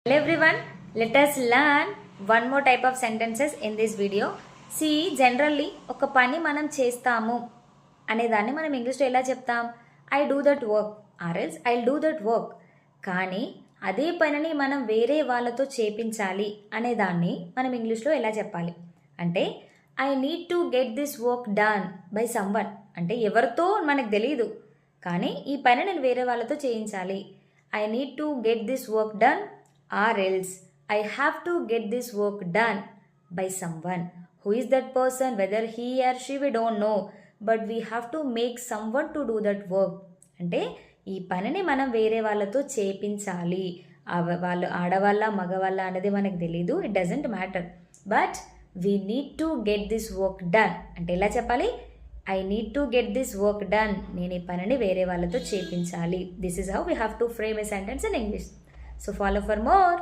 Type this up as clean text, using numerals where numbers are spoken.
Hello everyone, let us learn one more type of sentences in this video. See, generally ఒక పని మనం చేస్తాము అనేదాన్ని మనం ఇంగ్లీష్లో ఎలా చెప్తాం? I do that work or else I do that work. కానీ అదే పనిని మనం వేరే వాళ్ళతో చేపించాలి అనేదాన్ని మనం ఇంగ్లీష్లో ఎలా చెప్పాలి అంటే I need to get this work done by someone. అంటే ఎవరితో మనకు తెలియదు, కానీ ఈ పని నేను వేరే వాళ్ళతో చేయించాలి. I need to get this work done or else I have to get this work done by someone. Who is that person? Whether he or she we don't know, but we have to make someone to do that work. అంటే ఈ పనిని మనం వేరే వాళ్ళతో చేపించాలి. వాళ్ళు ఆడవాళ్ళ మగవాళ్ళ అనేది మనకు తెలీదు, it doesn't matter, but we need to get this work done. అంటే ఎలా చెప్పాలి? I need to get this work done. నేను ఈ పనిని వేరే వాళ్ళతో చేపించాలి. This is how we have to frame a sentence in English. So follow for more.